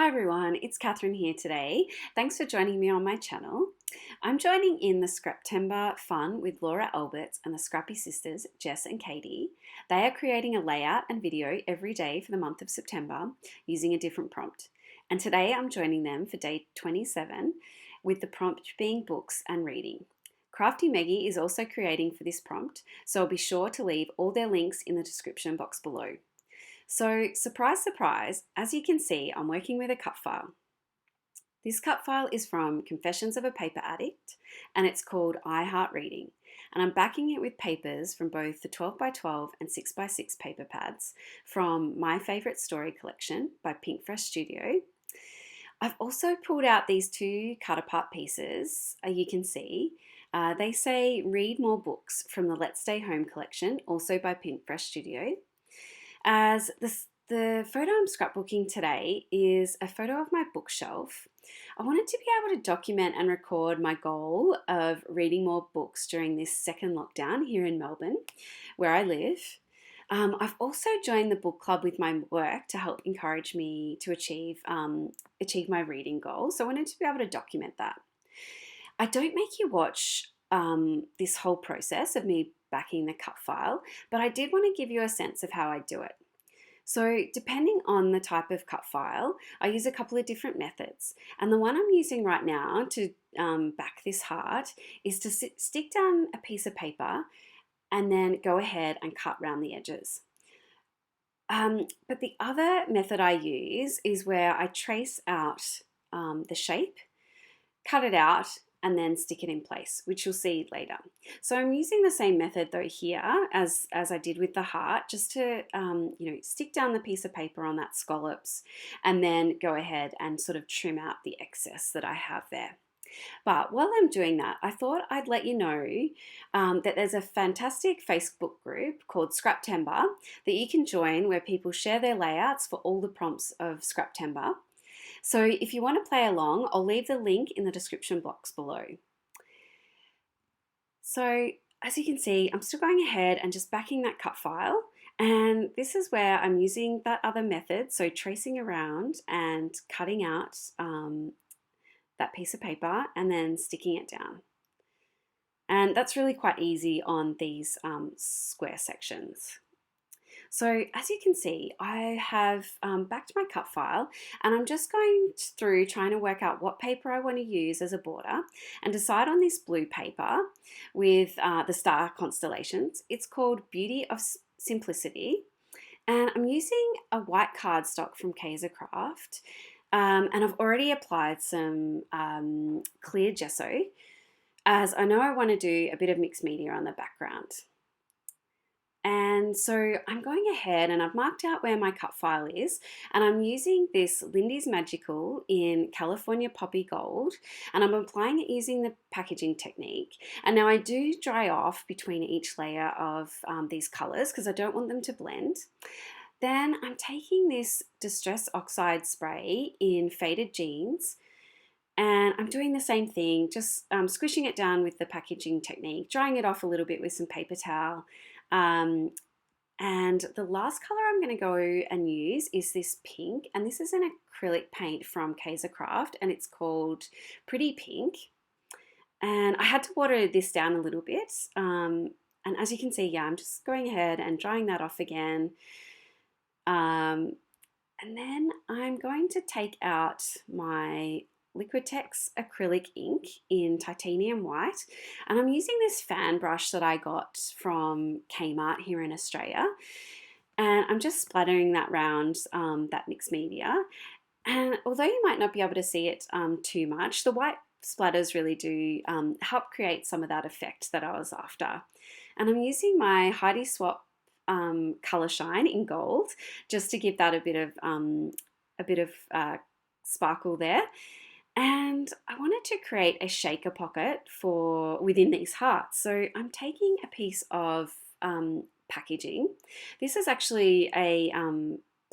Hi everyone, it's Catherine here today. Thanks for joining me on my channel. I'm joining in the Scraptember fun with Laura Alberts and the Scrappy sisters, Jess and Katie. They are creating a layout and video every day for the month of September using a different prompt. And today I'm joining them for day 27 with the prompt being books and reading. Crafty Meggie is also creating for this prompt, so I'll be sure to leave all their links in the description box below. So, surprise, surprise, as you can see, I'm working with a cut file. This cut file is from Confessions of a Paper Addict, and it's called I Heart Reading. And I'm backing it with papers from both the 12x12 and 6x6 paper pads from My Favourite Story collection by Pink Fresh Studio. I've also pulled out these two cut apart pieces, you can see. They say read more books from the Let's Stay Home collection, also by Pink Fresh Studio. As the photo I'm scrapbooking today is a photo of my bookshelf. I wanted to be able to document and record my goal of reading more books during this second lockdown here in Melbourne, where I live. I've also joined the book club with my work to help encourage me to achieve my reading goal. So I wanted to be able to document that. I don't make you watch this whole process of me backing the cut file, but I did want to give you a sense of how I do it. So depending on the type of cut file, I use a couple of different methods. And the one I'm using right now to back this heart is to stick down a piece of paper and then go ahead and cut around the edges. But the other method I use is where I trace out the shape, cut it out, and then stick it in place, which you'll see later. So I'm using the same method though here as I did with the heart, just to stick down the piece of paper on that scallops and then go ahead and sort of trim out the excess that I have there. But while I'm doing that, I thought I'd let you know that there's a fantastic Facebook group called Scraptember that you can join, where people share their layouts for all the prompts of Scraptember. So if you want to play along, I'll leave the link in the description box below. So as you can see, I'm still going ahead and just backing that cut file. And this is where I'm using that other method, so tracing around and cutting out that piece of paper and then sticking it down. And that's really quite easy on these square sections. So as you can see, I have backed my cut file, and I'm just going through trying to work out what paper I want to use as a border and decide on this blue paper with the star constellations. It's called Beauty of Simplicity, and I'm using a white cardstock from Kaisercolour, and I've already applied some clear gesso, as I know I want to do a bit of mixed media on the background. And so I'm going ahead and I've marked out where my cut file is, and I'm using this Lindy's Magical in California Poppy Gold, and I'm applying it using the packaging technique. And now I do dry off between each layer of these colours because I don't want them to blend. Then I'm taking this Distress Oxide Spray in Faded Jeans, and I'm doing the same thing, just squishing it down with the packaging technique, drying it off a little bit with some paper towel. And the last colour I'm going to go and use is this pink, and this is an acrylic paint from Kaisercolour, and it's called Pretty Pink. And I had to water this down a little bit, and as you can see, yeah, I'm just going ahead and drying that off again. And then I'm going to take out my Liquitex acrylic ink in titanium white, and I'm using this fan brush that I got from Kmart here in Australia, and I'm just splattering that around that mixed media. And although you might not be able to see it too much, the white splatters really do help create some of that effect that I was after. And I'm using my Heidi Swapp Colour Shine in gold just to give that a bit of sparkle there. And I wanted to create a shaker pocket for within these hearts. So I'm taking a piece of packaging. This is actually a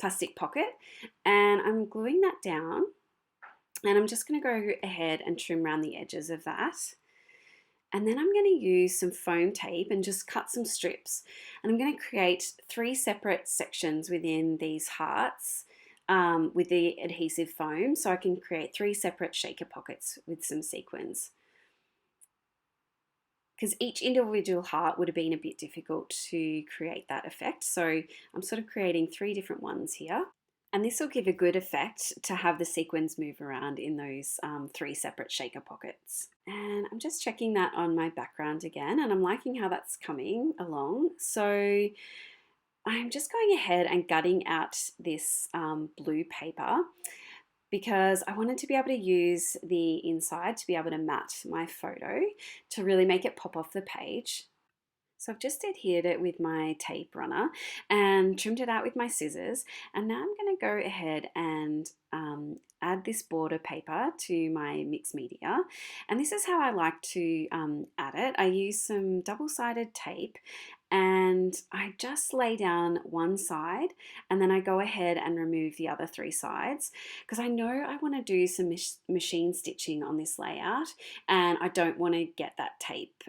plastic pocket, and I'm gluing that down. And I'm just going to go ahead and trim around the edges of that. And then I'm going to use some foam tape and just cut some strips. And I'm going to create 3 separate sections within these hearts with the adhesive foam so I can create 3 separate shaker pockets with some sequins. Because each individual heart would have been a bit difficult to create that effect. So I'm sort of creating 3 different ones here. And this will give a good effect to have the sequins move around in those 3 separate shaker pockets. And I'm just checking that on my background again, and I'm liking how that's coming along. So I'm just going ahead and gutting out this blue paper because I wanted to be able to use the inside to be able to mat my photo to really make it pop off the page. So I've just adhered it with my tape runner and trimmed it out with my scissors. And now I'm going to go ahead and add this border paper to my mixed media. And this is how I like to add it. I use some double-sided tape and I just lay down one side and then I go ahead and remove the other 3 sides because I know I want to do some machine stitching on this layout and I don't want to get that tape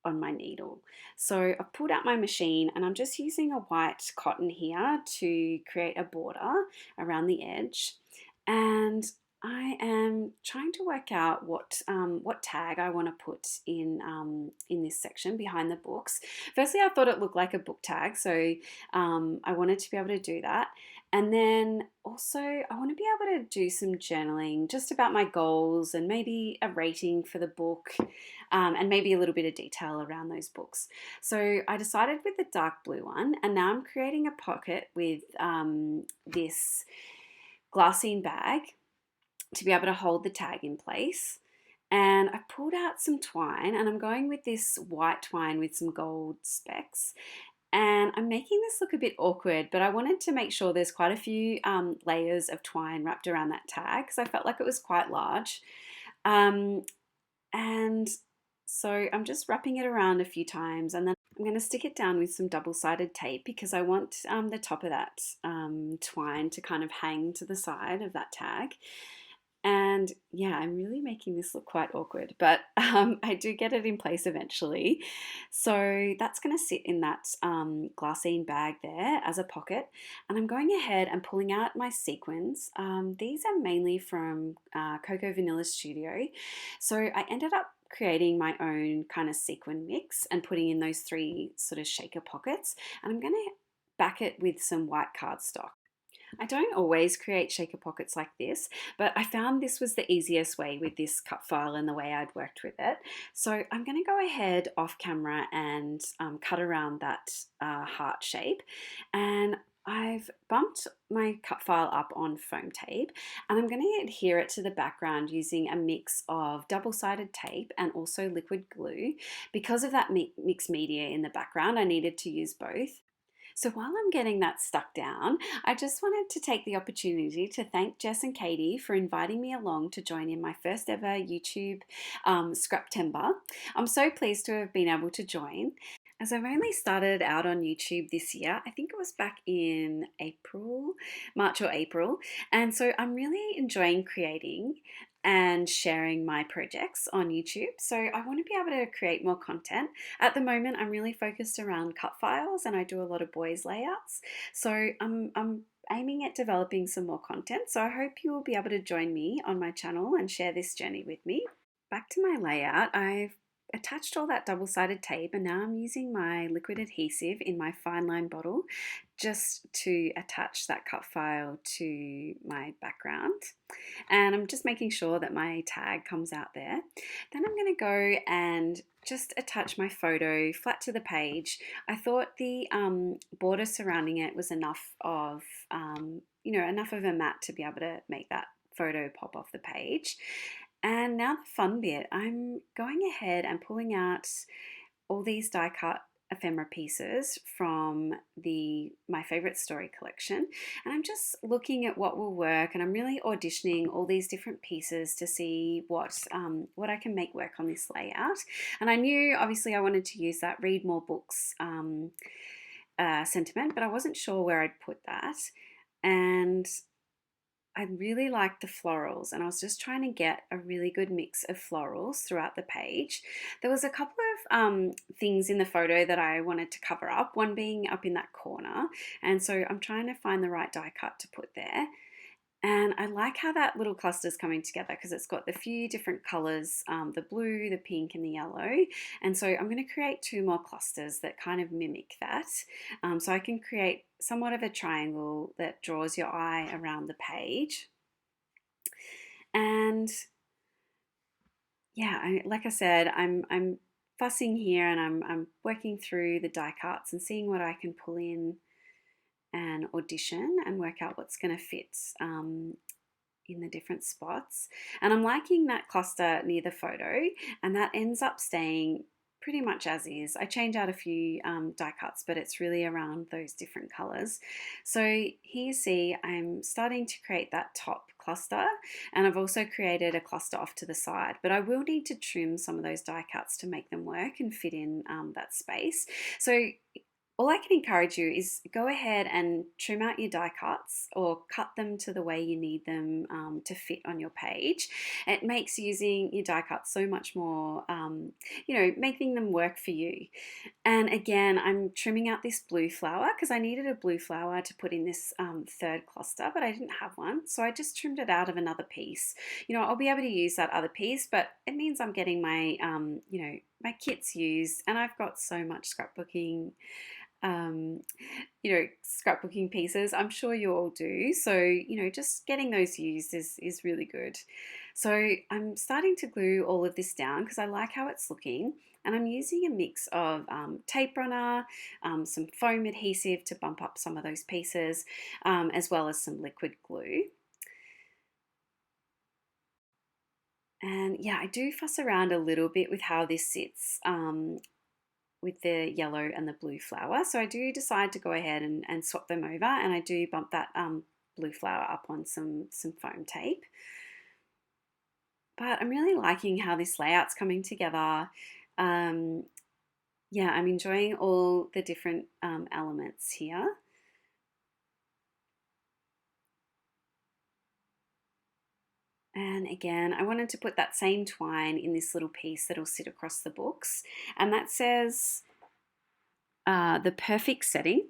on my needle. So I've pulled out my machine and I'm just using a white cotton here to create a border around the edge. And I am trying to work out what tag I want to put in this section behind the books. Firstly, I thought it looked like a book tag, so I wanted to be able to do that. And then also, I want to be able to do some journaling just about my goals and maybe a rating for the book and maybe a little bit of detail around those books. So I decided with the dark blue one, and now I'm creating a pocket with this glassine bag to be able to hold the tag in place. And I pulled out some twine and I'm going with this white twine with some gold specks. And I'm making this look a bit awkward, but I wanted to make sure there's quite a few layers of twine wrapped around that tag because I felt like it was quite large. And so I'm just wrapping it around a few times and then I'm going to stick it down with some double-sided tape because I want the top of that twine to kind of hang to the side of that tag. And yeah, I'm really making this look quite awkward, but I do get it in place eventually. So that's going to sit in that glassine bag there as a pocket. And I'm going ahead and pulling out my sequins. These are mainly from Cocoa Vanilla Studio. So I ended up creating my own kind of sequin mix and putting in those 3 sort of shaker pockets. And I'm going to back it with some white cardstock. I don't always create shaker pockets like this, but I found this was the easiest way with this cut file and the way I'd worked with it. So I'm going to go ahead off camera and cut around that heart shape. And I've bumped my cut file up on foam tape and I'm going to adhere it to the background using a mix of double-sided tape and also liquid glue. Because of that mixed media in the background, I needed to use both. So while I'm getting that stuck down, I just wanted to take the opportunity to thank Jess and Katie for inviting me along to join in my first ever YouTube Scraptember. I'm so pleased to have been able to join. As I've only started out on YouTube this year, I think it was back in March or April, and so I'm really enjoying creating and sharing my projects on YouTube. So I want to be able to create more content. At the moment, I'm really focused around cut files and I do a lot of boys layouts. So I'm aiming at developing some more content. So I hope you will be able to join me on my channel and share this journey with me. Back to my layout, I've attached all that double-sided tape and now I'm using my liquid adhesive in my fine line bottle just to attach that cut file to my background. And I'm just making sure that my tag comes out there. Then I'm going to go and just attach my photo flat to the page. I thought the border surrounding it was enough of, enough of a mat to be able to make that photo pop off the page. And now the fun bit, I'm going ahead and pulling out all these die cut ephemera pieces from my favorite story collection, and I'm just looking at what will work, and I'm really auditioning all these different pieces to see what I can make work on this layout. And I knew obviously I wanted to use that read more books sentiment, but I wasn't sure where I'd put that. And I really liked the florals and I was just trying to get a really good mix of florals throughout the page. There was a couple things in the photo that I wanted to cover up, one being up in that corner, and so I'm trying to find the right die cut to put there. And I like how that little cluster is coming together because it's got the few different colours, the blue, the pink and the yellow. And so I'm going to create two more clusters that kind of mimic that. So I can create somewhat of a triangle that draws your eye around the page. And yeah, like I said, I'm fussing here and I'm working through the die cuts and seeing what I can pull in and audition and work out what's going to fit in the different spots. And I'm liking that cluster near the photo, and that ends up staying pretty much as is. I change out a few die cuts, but it's really around those different colors. So here you see I'm starting to create that top cluster, and I've also created a cluster off to the side, but I will need to trim some of those die cuts to make them work and fit in that space. So all I can encourage you is go ahead and trim out your die cuts or cut them to the way you need them to fit on your page. It makes using your die cuts so much more, making them work for you. And again, I'm trimming out this blue flower because I needed a blue flower to put in this third cluster, but I didn't have one. So I just trimmed it out of another piece. I'll be able to use that other piece, but it means I'm getting my, my kits used, and I've got so much scrapbooking scrapbooking pieces. I'm sure you all do. So, just getting those used is really good. So I'm starting to glue all of this down because I like how it's looking. And I'm using a mix of tape runner, some foam adhesive to bump up some of those pieces, as well as some liquid glue. And yeah, I do fuss around a little bit with how this sits with the yellow and the blue flower. So I do decide to go ahead and swap them over, and I do bump that blue flower up on some foam tape. But I'm really liking how this layout's coming together. Yeah, I'm enjoying all the different elements here. And again, I wanted to put that same twine in this little piece that'll sit across the books. And that says the perfect setting.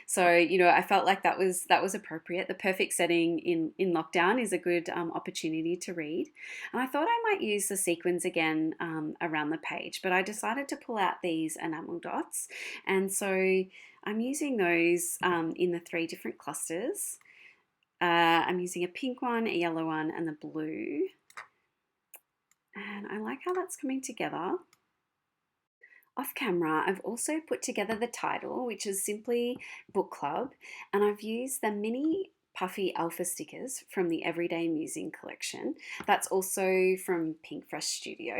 So, I felt like that was appropriate. The perfect setting in lockdown is a good opportunity to read. And I thought I might use the sequins again around the page, but I decided to pull out these enamel dots. And so I'm using those in the 3 different clusters. I'm using a pink one, a yellow one, and the blue. And I like how that's coming together. Off camera, I've also put together the title, which is simply Book Club, and I've used the mini Puffy alpha stickers from the Everyday Musing collection. That's also from Pink Fresh Studio,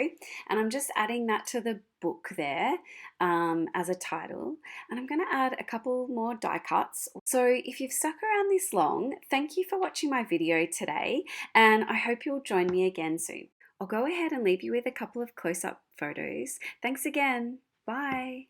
and I'm just adding that to the book there as a title. And I'm going to add a couple more die cuts. So if you've stuck around this long, thank you for watching my video today, and I hope you'll join me again soon. I'll go ahead and leave you with a couple of close-up photos. Thanks again. Bye.